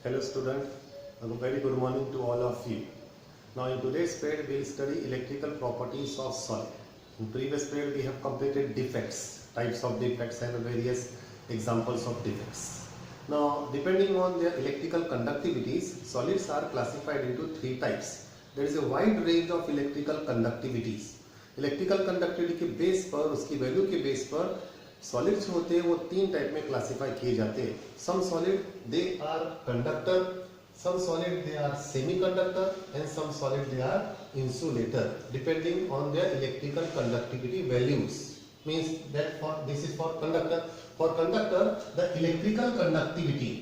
Hello student, a very good morning to all of you. Now in today's period we will study electrical properties of solid. In previous period we have completed defects, types of defects and various examples of defects. Now depending on their electrical conductivities, solids are classified into three types. There is a wide range of electrical conductivities. Electrical conductivity के base पर, उसकी value के base पर solids होते हैं वो तीन type में क्लासिफाई किए जाते हैं. Some solid they are conductor, some solid they are semiconductor and some solid they are insulator depending on their electrical conductivity values. Means that for this is for conductor. For conductor the electrical conductivity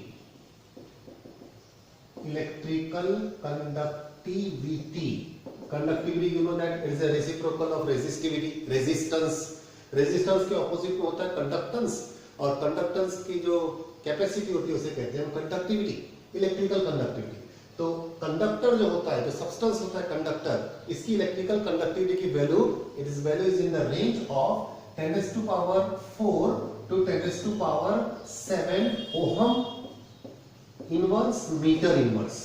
conductivity you know that it is a reciprocal of resistivity. Resistance के opposite में होता है conductance, और conductance की जो capacity होती है उसे कहते हैं कंडक्टिविटी, इलेक्ट्रिकल कंडक्टिविटी. तो कंडक्टर जो होता है, जो सब्सटेंस होता है कंडक्टर, इसकी इलेक्ट्रिकल कंडक्टिविटी की value is in the range of 10⁴ to 10⁷ ohm inverse meter inverse.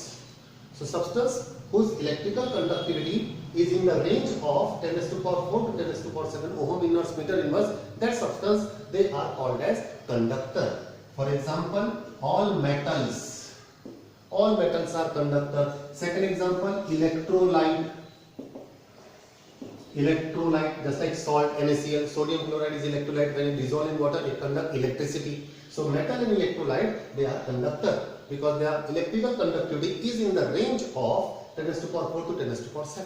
So substance whose electrical conductivity is in the range of 10⁴ to 10⁷ ohm inverse meter inverse, that substance they are called as conductor. For example, all metals are conductor. Second example, electrolyte just like salt, NaCl. Sodium chloride is electrolyte. When it dissolves in water it conducts electricity. So metal and electrolyte they are conductor because their electrical conductivity is in the range of 10⁴ to 10⁷.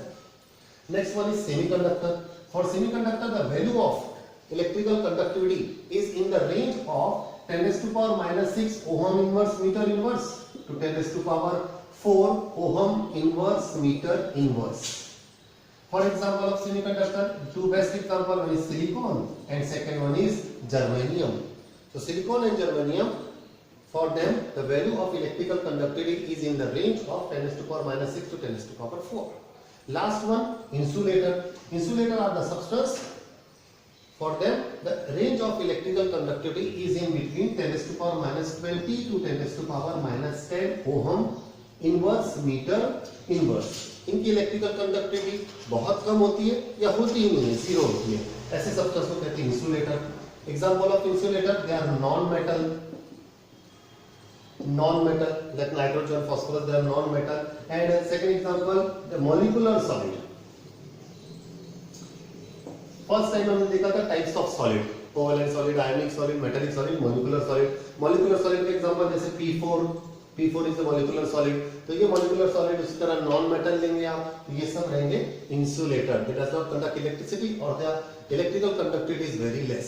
Next one is semiconductor. For semiconductor the value of electrical conductivity is in the range of 10⁻⁻⁶ ohm inverse meter inverse to 10⁴ ohm inverse meter inverse. For example of semiconductor, two best example, one is silicon and second one is germanium. So silicon and germanium, for them the value of electrical conductivity is in the range of 10⁻⁻⁶ to 10⁴. Last one, insulator. Insulator are the substance. For them the range of electrical conductivity is in between 10⁻⁻20 to 10⁻⁻10 ohm inverse meter inverse. इनकी electrical conductivity बहुत कम होती है या होती ही नहीं है, zero होती है. ऐसे सब्सटेंस को कहते हैं insulator. Example of insulator, they are non metal like nitrogen, phosphorus, they are non metal. And second example, the molecular solid. First time हमने देखा था types of solid, covalent solid, ionic solid, metallic solid, molecular solid. Molecular solid के example जैसे P4 is the molecular solid. तो ये molecular solid उसी तरह non metal लेंगे आप, तो ये सब रहेंगे insulator. They does not conduct electricity और their electrical conductivity is very less.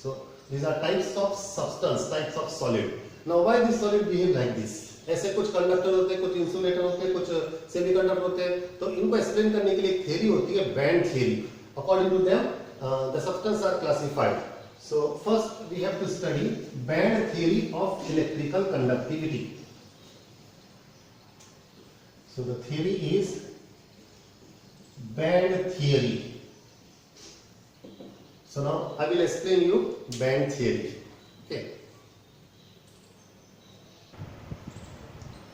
So these are types of substance, types of solid. Now why this solid behave like this? ऐसे कुछ कंडक्टर होते हैं, कुछ इंसुलेटर होते हैं, कुछ सेमीकंडक्टर होते हैं. तो इनको एक्सप्लेन करने के लिए एक थ्योरी होती है, band theory. According to them, the substances are classified. So first we have to study band theory of electrical conductivity. So the theory is band theory. So now I will explain you band theory.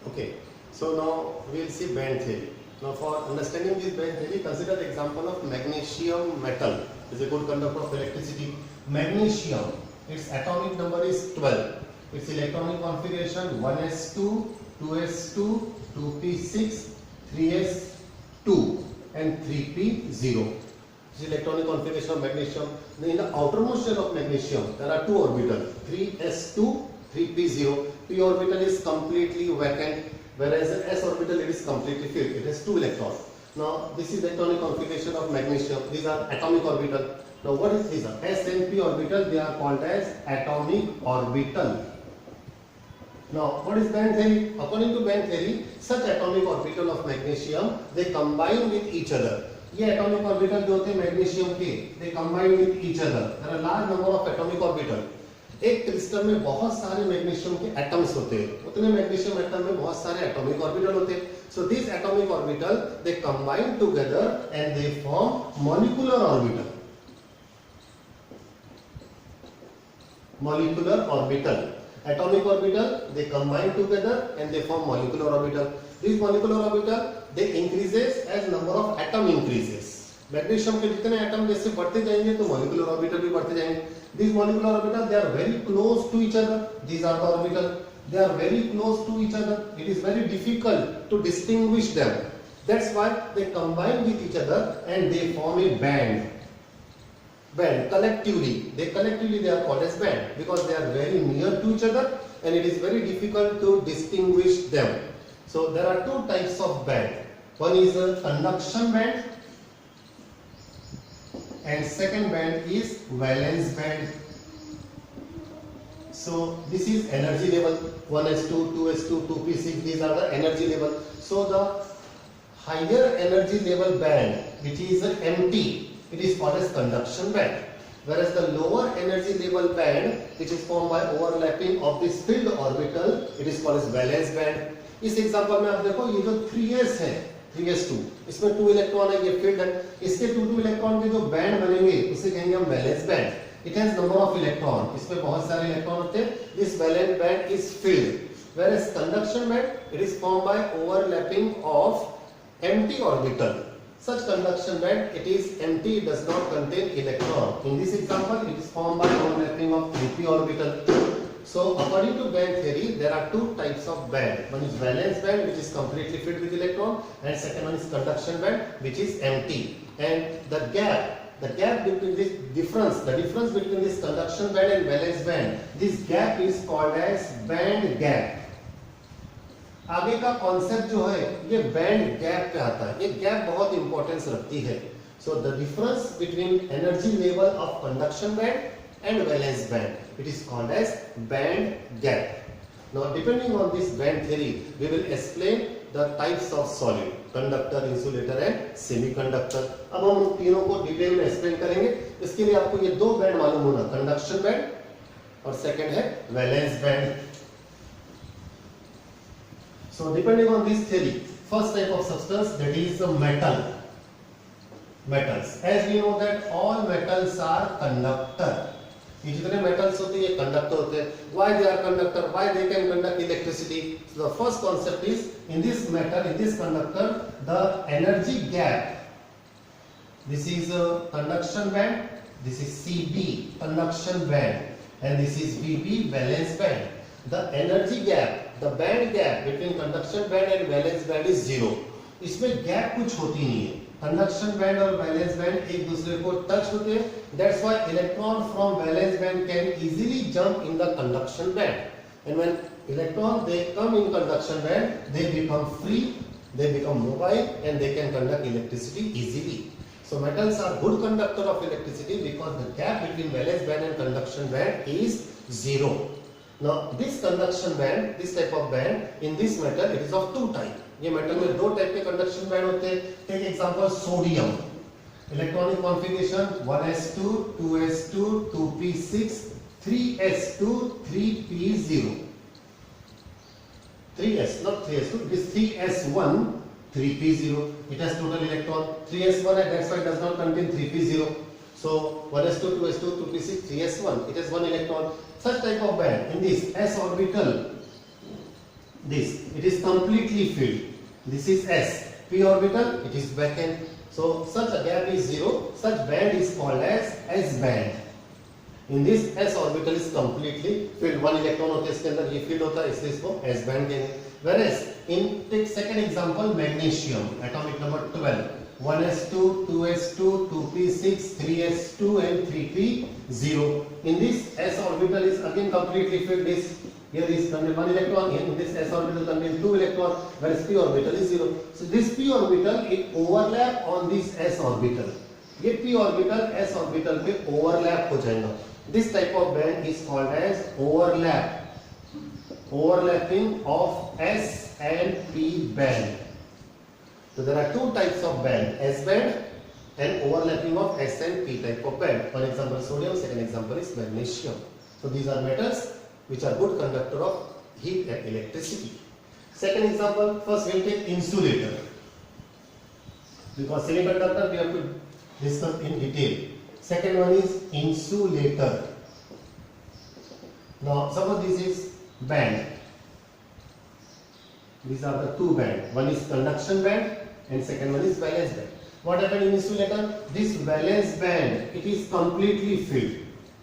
Okay. So now we will see band theory. Now for understanding this band theory, consider the example of magnesium metal. It is a good conductor of electricity. Magnesium, its atomic number is 12. Its electronic configuration 1s2, 2s2, 2p6, 3s2 and 3p0. This is electronic configuration of magnesium. Then in the outermost shell of magnesium, there are two orbitals, 3s2, 3p0. P orbital is completely vacant, whereas the s orbital it is completely filled. It has two electrons. Now this is the electronic configuration of magnesium. These are atomic orbital. Now what is this? S and p orbital, they are called as atomic orbital. Now what is band theory? According to band theory, such atomic orbital of magnesium they combine with each other. ये atomic orbital जो होते हैं magnesium के, they combine with each other. There are large number of atomic orbital. एक crystal में बहुत सारे magnesium के एटम्स होते हैं, उतने मैग्नीशियम एटम में बहुत सारे एटॉमिक ऑर्बिटल होते हैं. So this atomic orbital they combine together and they form molecular orbital. molecular orbital. Atomic orbital, they combine together and they form molecular orbital. This molecular orbital, they increases as number of atom increases. Magnesium के जितने atom जैसे बढ़ते जाएंगे तो molecular orbital भी बढ़ते जाएंगे. These molecular orbital, they are very close to each other. These are the orbital. They are very close to each other. It is very difficult to distinguish them. That's why they combine with each other and they form a band. Band collectively. They are called as band because they are very near to each other and it is very difficult to distinguish them. So there are two types of band. One is a conduction band. And second band is valence band. So this is energy level 1s2, 2s2, 2p6. These are the energy level. So the higher energy level band, which is empty, it is called as conduction band. Whereas the lower energy level band, which is formed by overlapping of this filled orbital, it is called as valence band. इस example में आप देखो ये जो 3s है 3s2, इसमें 2 electron है, ये फील्ड है. इसके 2 इलेक्ट्रॉन के जो बैंड बनेंगे उसे कहेंगे हम valence band. It has number of electron, इसमें बहुत सारे इलेक्ट्रॉन होते हैं. This valence band is field. whereas conduction band, it is formed by overlapping of empty orbital. Such conduction band, it is empty, it does not contain electron. In this example, it is formed by overlapping of 3p orbital. So according to band theory, there are two types of band. One is valence band, which is completely filled with electron, and second one is conduction band, which is empty. And the gap between this difference, the difference between this conduction band and valence band, this gap is called as band gap. आगे का concept जो है ये band gap पे आता है. ये gap बहुत इंपॉर्टेंस रखती है. So the difference between energy level of conduction band and valence band, it is called as band gap. Now depending on this band theory, we will explain the types of solid, conductor, insulator and semiconductor. अब हम उन तीनों को detail में explain करेंगे. इसके लिए आपको ये दो बैंड मालूम होना, कंडक्शन बैंड और सेकंड है valence band. So depending on this theory, first type of substance, that is the metal. Metals, as we know that all metals are conductor. ये जितने metals होते हैं ये conductor होते हैं. Why they are conductor? Why they can conduct electricity? So the first concept is, in this metal, in this conductor, the energy gap. This is a conduction band. This is CB, conduction band, and this is VB, valence band. The energy gap, the band gap between conduction band and valence band is zero. इसमें gap कुछ होती नहीं है. Conduction band और valence band एक दूसरे को touch होते हैं. That's why electron from valence band can easily jump in the conduction band. And when electron they come in conduction band, they become free, they become mobile and they can conduct electricity easily. So metals are good conductor of electricity because the gap between valence band and conduction band is zero. Now this conduction band, this type of band, in this metal it is of two type. ये metal में दो type के conduction band होते हैं. Take example sodium. Electronic configuration 1s2, 2s2, 2p6, 3s2, 3p0. 3s, not 3s2, it is 3s1, 3p0. It has total electron 3s1 and that's why it does not contain 3p0. So 1s2, 2s2, 2p6, 3s1, it has one electron. Such type of band, in this s orbital, this, it is completely filled. This is s. P orbital, it is vacant. So such a gap is zero. Such band is called as s band. In this s orbital is completely filled. One electron होता है इसके अंदर, ये filled होता है, इसलिए इसको s band कहेंगे. Whereas in take second example, magnesium, atomic number 12. 1s2, 2s2, 2p6, 3s2 and 3p0. In this s orbital is again completely filled. This here is contain one electron. Here in this s orbital contain two electron, whereas p orbital is zero. So this p orbital it overlap on this s orbital. ये p orbital s orbital पे overlap हो जाएगा. This type of band is called as overlap. Overlapping of s and p band. So there are two types of band, S band and overlapping of S and P type of band. One example sodium, second example is magnesium. So these are metals which are good conductor of heat and electricity. Second example, first we'll take insulator. Because semiconductor we have to discuss in detail. Second one is insulator. Now suppose this is band. These are the two band. One is conduction band and second one is valence band. What happened in insulator? This valence band, it is completely filled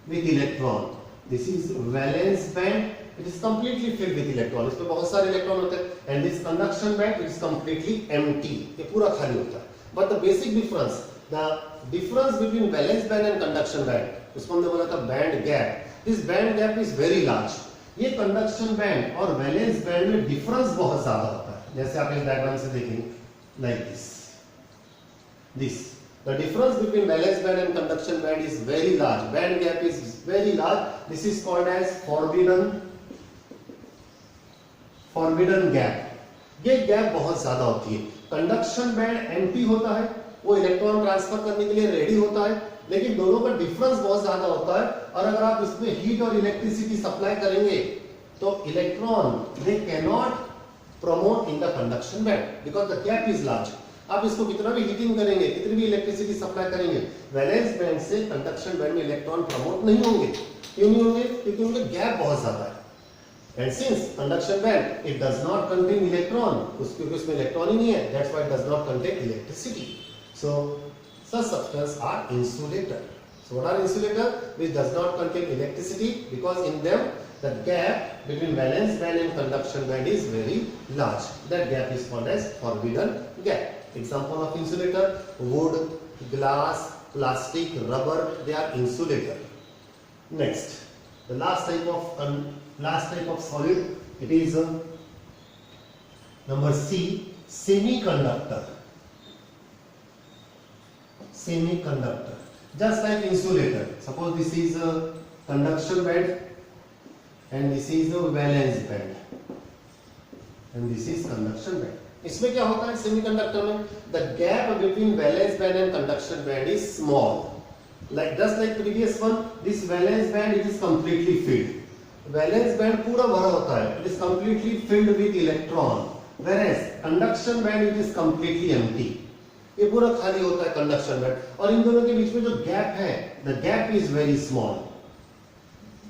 with electron. This is valence band. It is completely filled with electron. इसमें बहुत सारे electron होते हैं. And this conduction band, it is completely empty. ये पूरा खाली होता है. But the basic difference, the difference between valence band and conduction band, उसको हमने बोला था band gap. This band gap is very large. ये कंडक्शन बैंड और वैलेंस बैंड में डिफरेंस बहुत ज्यादा होता है. जैसे आप इस डायग्राम से देखेंगे, like this the difference between valence band and conduction band is very large. Band gap is very large. This is called as forbidden gap. ये गैप बहुत ज्यादा होती है. कंडक्शन बैंड एम्प्टी होता है, वो इलेक्ट्रॉन ट्रांसफर करने के लिए रेडी होता है, लेकिन दोनों का डिफरेंस बहुत ज्यादा होता है. और अगर आप इसमें हीट और इलेक्ट्रिसिटी सप्लाई करेंगे तो electron they can not promote in the conduction band because the gap is large. आप इसको कितना भी हीटिंग करेंगे, कितनी भी इलेक्ट्रिसिटी सप्लाई करेंगे, वैलेंस बैंड से कंडक्शन बैंड में इलेक्ट्रॉन प्रमोट नहीं होंगे. क्यों नहीं होंगे? क्योंकि उनका गैप बहुत ज्यादा है. And since conduction band it does not contain electron, क्योंकि उसमें इलेक्ट्रॉन ही नहीं है, that's why it does not contain electricity. So such substances are insulator. So what are insulator? Which does not contain electricity because in them the gap between valence band and conduction band is very large. That gap is called as forbidden gap. Example of insulator: wood, glass, plastic, rubber. They are insulator. Next, the last type of solid. It is number C, semiconductor. Semiconductor. Just like insulator. Suppose this is a conduction band and this is a valence band and this is conduction band. इसमें क्या होता है semiconductor में? The gap between valence band and conduction band is small. Like just like previous one, this valence band it is completely filled. Valence band पूरा भरा होता है. It is completely filled with electron. Whereas conduction band it is completely empty. ये पूरा खाली होता है conduction band. और इन दोनों के बीच में जो गैप है, the gap is very small.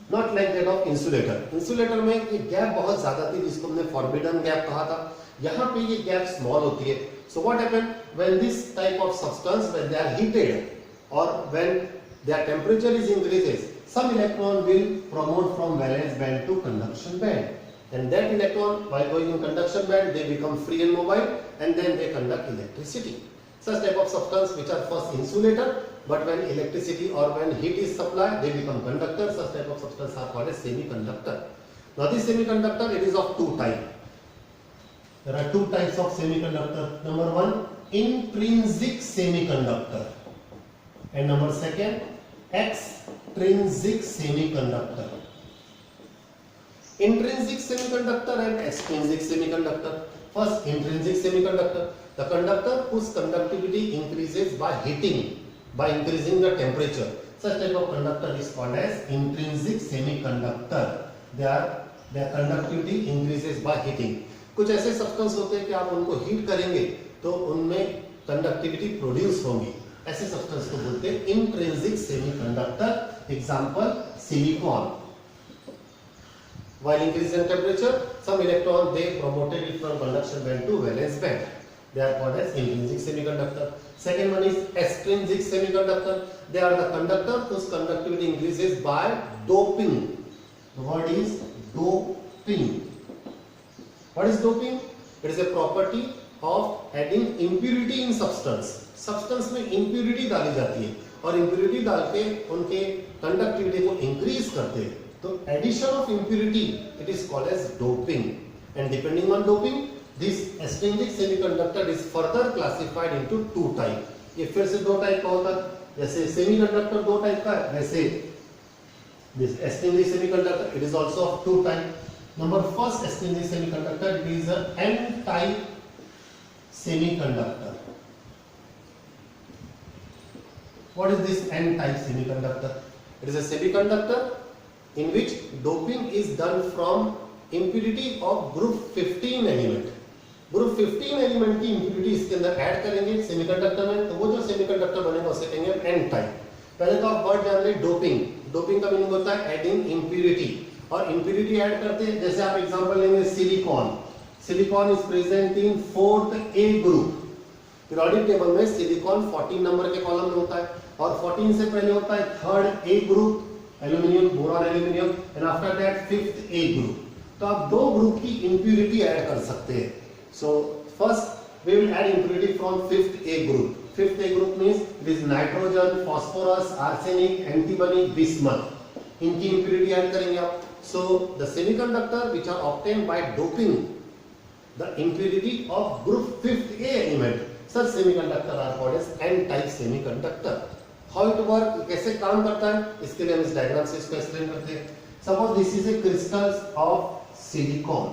Not like that of insulator. Insulator में ये गैप बहुत ज्यादा थी जिसको हमने forbidden gap कहा था. यहाँ पे ये गैप स्मॉल होती है. So what happened when this type of substance when they are heated or when their temperature is increases, some electron will promote from valence band to conduction band, and that electron while going in conduction band they become free and mobile and then they conduct electricity. Such type of substance which are first insulator, but when electricity or when heat is supplied they become conductor. Such type of substance are called as semiconductor. Now this semiconductor it is of two types. There are two types of semiconductor. Number one, intrinsic semiconductor, and number second, extrinsic semiconductor. Intrinsic semiconductor and extrinsic semiconductor. First, intrinsic semiconductor, the conductor whose conductivity increases by heating, by increasing the temperature. Such type of conductor is called as intrinsic semiconductor. Their conductivity increases by heating. कुछ ऐसे substance होते हैं कि आप उनको heat करेंगे तो उनमें कंडक्टिविटी प्रोड्यूस होगी. ऐसे सब्सटेंस को बोलते हैं intrinsic semiconductor. Example silicon. While increasing temperature, some electron they promoted it from conduction band to valence band. They are called as intrinsic semiconductor. Second one is extrinsic semiconductor. They are the conductor whose conductivity increases by doping. The word is doping. What is doping? It is a property of adding impurity in substance. Substance में impurity डाली जाती है और impurity डाल के उनके conductivity को increase करते हैं. तो addition of impurity it is called as doping. And depending on doping, this extrinsic semiconductor is further classified into two types. ये फिर से दो टाइप का होता है. जैसे semiconductor दो टाइप का है, वैसे this extrinsic semiconductor it is also of two types. Number first extrinsic semiconductor it is a N-type semiconductor. What is this N-type semiconductor? It is a semiconductor in which doping is done from impurity of group 15 element. Group 15 element की impurity इसके अंदर add करेंगे semiconductor में, तो वो जो semiconductor बनेगा उसे कहेंगे N-type. पहले तो आप वर्ड जान ले डोपिंग. डोपिंग का मीनिंग होता है एडिंग impurity. और इंप्यूरिटी ऐड करते हैं, जैसे आप एग्जांपल लेंगे silicon, silicon is present in 4th A group. Periodic table में सिलिकॉन 14 नंबर के कॉलम में होता है और 14 से पहले होता है 3rd A group aluminium, boron aluminium, and after that 5th A group. तो आप दो ग्रुप की इंप्यूरिटी ऐड कर सकते हैं। So first we will add impurity from 5th A group. 5th A group means it is nitrogen, phosphorus, arsenic, antimony, bismuth. इनकी impurity add करेंगे आप। So the semiconductor which are obtained by doping the impurity of group 5th A element, such semiconductor are called as n-type semiconductor. How it work, कैसे काम करता है, इसके लिए हम इस डायग्राम से इसको एक्सप्लेन करते हैं। Suppose this is a crystals of silicon.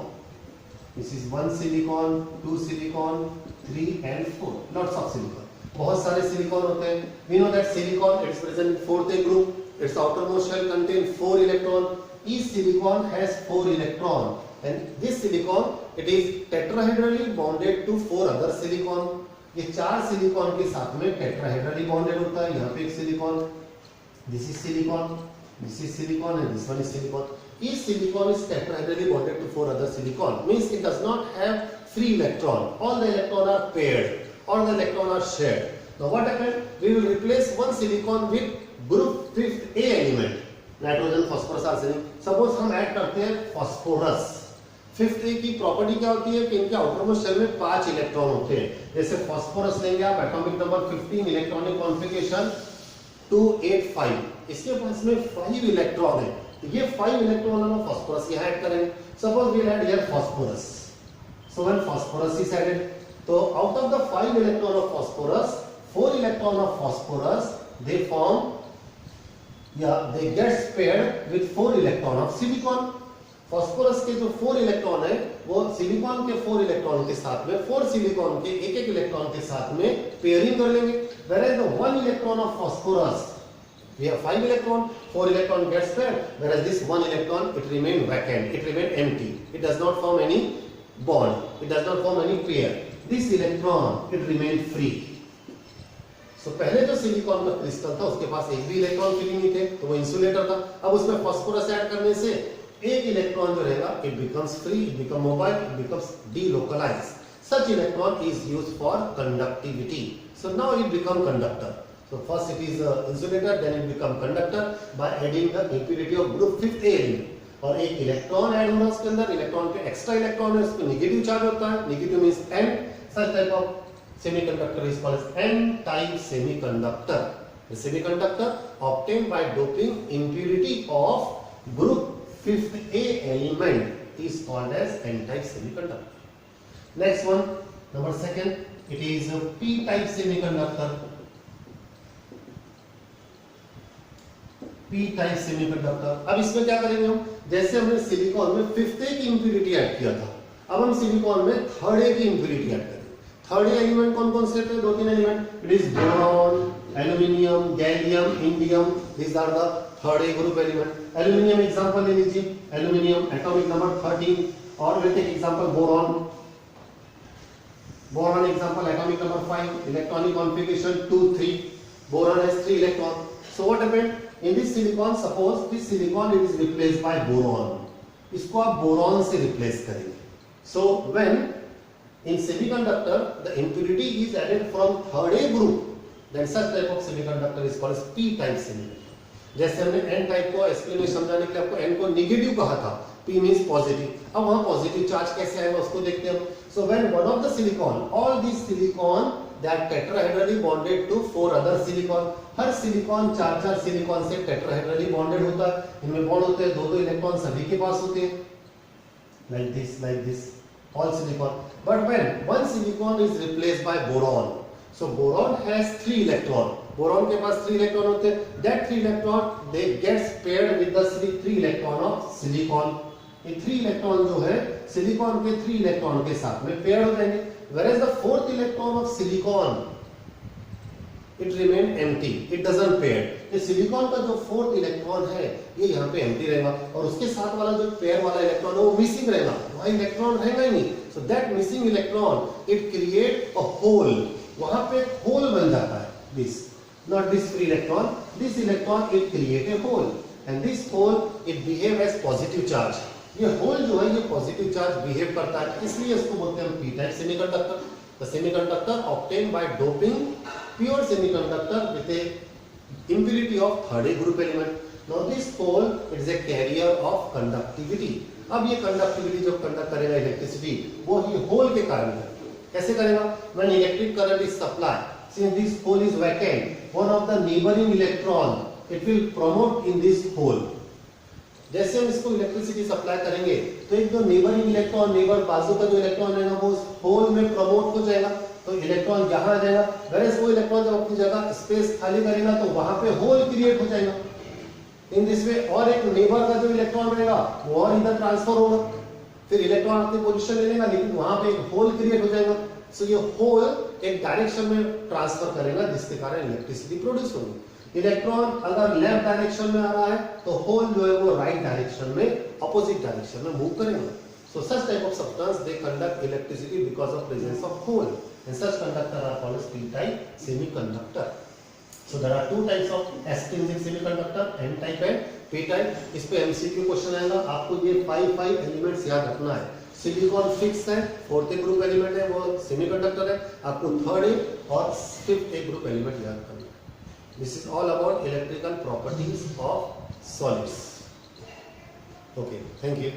This is 1 silicon, 2 silicon, 3 and 4. Lots of silicon. बहुत सारे silicon होते हैं. We know that silicon it is present in 4th A group. Its outermost shell contain 4 electron. Each silicon has 4 electron. And this silicon it is tetrahedrally bonded to 4 other silicon. ये 4 silicon के साथ में tetrahedrally bonded होता है। यहाँ पे एक silicon, this is silicon, this is silicon and this one is silicon. Each silicon is tetrahedrally bonded to 4 other silicon. Means it does not have free electron. All the electron are paired. All the electron are shared. Now what happened? We will replace one silicon with group 5th A element. Nitrogen, phosphorus, arsenic. Suppose हम add करते हैं phosphorus. 5th A की property क्या होती है कि इनके outermost shell में 5 इलेक्ट्रॉन होते हैं। जैसे फास्फोरस लेंगे आप, एटॉमिक नंबर 15, इलेक्ट्रॉनिक कॉन्फ़िगरेशन 285, इसके पास में 5 इलेक्ट्रॉन है। तो ये 5 इलेक्ट्रॉन हम फास्फोरस यहाँ ऐड करेंगे। Suppose we add here phosphorus, so when phosphorus is added, तो out of the 5 electron of phosphorus, 4 electron of phosphorus they form या they gets paired with 4 electron of silicon. Phosphorus के जो 4 electron है वो silicon के 4 electron के साथ में 4 सिलिकॉन के एक इलेक्ट्रॉन के साथ में पेयरिंग कर लेंगे। whereas the 1 electron of phosphorus, we have 5 electron, 4 electron gets paired, whereas this 1 electron it remain vacant, it remain empty, it does not form any bond, it does not form any pair. This electron it remain free. So पहले जो silicon का crystal था उसके पास एक भी electron free नहीं थे, तो वो इंसुलेटर था। अब उसमें फास्फोरस ऐड करने से एक इलेक्ट्रॉन जो रहेगा it becomes free, it becomes mobile, it becomes delocalized. Such electron is used for conductivity. So now it become conductor. So first it is insulator, then it become conductor by adding the impurity of group 5th A element. और एक electron add हो रहा है उसके अंदर, electron पे extra electron है, उसमें नेगेटिव चार्ज होता है, negative means N. Such type of semiconductor is called as N-type semiconductor. The semiconductor obtained by doping impurity of group 5th A element is called as N-type semiconductor. Next one, number 2, it is a P-type semiconductor. P-type semiconductor. अब इसमें क्या करेंगे हम? जैसे हमने silicon में 5th A की impurity add किया था, अब हम सिलिकॉन में 3rd A की इंप्यूरिटी ऐड करेंगे। 3rd A एलिमेंट कौन कौन से थे? 2-3 element. It is boron, aluminium, gallium, indium, these are the 3rd A group element. Aluminium example ले लीजिए, एल्यूमिनियम एटॉमिक नंबर 13, और will take example boron. Boron example atomic number 5, electronic configuration 2 3, boron has 3 electron. So what happened in this silicon? Suppose this silicon it is replaced by boron. इसको आप boron से replace करेंगे। So when in semiconductor the impurity is added from 3rd A group, then such type of semiconductor is called as P-type semiconductor. जैसे हमने N type को explanation समझाने के लिए आपको N को नेगेटिव कहा था, P मींस पॉजिटिव। अब वहां पॉजिटिव चार्ज कैसे आएगा उसको देखते हैं हम। So when one of the silicon, all this silicon that tetrahedrally bonded to 4 other silicon, हर सिलिकॉन 4-4 सिलिकॉन से टेट्राहेड्रली बॉन्डेड होता है। इनमें बॉन्ड होते हैं, 2-2 इलेक्ट्रॉन सभी के पास होते हैं, like this all silicon. But when one silicon is replaced by boron, so boron has 3 electron, boron के पास 3 इलेक्ट्रॉन होते हैं, that 3 electron they gets paired with the 3 electron of silicon. ये 3 इलेक्ट्रॉन जो है सिलिकॉन के 3 इलेक्ट्रॉन के साथ में पेयर हो जाएंगे, whereas the 4th electron of silicon it remain empty, it doesn't pair. ये सिलिकॉन का जो 4th इलेक्ट्रॉन है ये यहाँ पे एम्प्टी रहेगा, और उसके साथ वाला जो पेयर वाला इलेक्ट्रॉन है वो मिसिंग रहेगा, वहाँ इलेक्ट्रॉन रहेगा ही नहीं। So that missing electron it create a hole, वहाँ पे एक होल बन जाता है। This not this free electron, this electron it create a hole, and this hole it behave as positive charge. ये होल जो है ये पॉजिटिव चार्ज बिहेव करता है, इसलिए इसको बोलते हैं हम P type semiconductor. The semiconductor obtain bye doping pure semiconductor with A impurity of third group element. Now this hole is a carrier of conductivity. अब ये conductivity जो conduct करेगा इलेक्ट्रिसिटी वो ये होल के कारण है। कैसे करेगा? When electric current is supplied, since this hole is vacant, one of the neighboring electron it will promote in this hole. जैसे हम इसको इलेक्ट्रिसिटी सप्लाई करेंगे तो एक जो नेबरिंग इलेक्ट्रॉन, नेबर बाजू का जो इलेक्ट्रॉन है ना वो उस होल में प्रमोट हो जाएगा, तो इलेक्ट्रॉन यहाँ आ जाएगा। वैसे वो इलेक्ट्रॉन जब अपनी जगह स्पेस खाली करेगा तो वहां पे होल क्रिएट हो जाएगा। इन दिस वे और एक नेबर का जो इलेक्ट्रॉन रहेगा वो और इधर ट्रांसफर होगा, फिर इलेक्ट्रॉन अपनी पोजीशन ले लेगा लेकिन वहां पे एक होल क्रिएट हो जाएगा। सो ये होल एक डायरेक्शन में ट्रांसफर करेगा जिसके कारण इलेक्ट्रिसिटी प्रोड्यूस होगी। इलेक्ट्रॉन अगर लेफ्ट डायरेक्शन में आ रहा है तो होल जो है वो राइट डायरेक्शन में, अपोजिट डायरेक्शन में मूव करेगा। So such type of substance they conduct electricity because of presence of hole, and such conductor are called as p-type semiconductor. So there are two types of extrinsic semiconductor, n-type and p-type. इस पे MCQ question आएगा, आपको ये 5 elements याद रखना है। Silicon fix है, fourth group element है वो सेमीकंडक्टर है, आपको थर्ड और फिफ्थ ग्रुप एलिमेंट याद करना है। This is all about electrical properties of solids. Okay, thank you.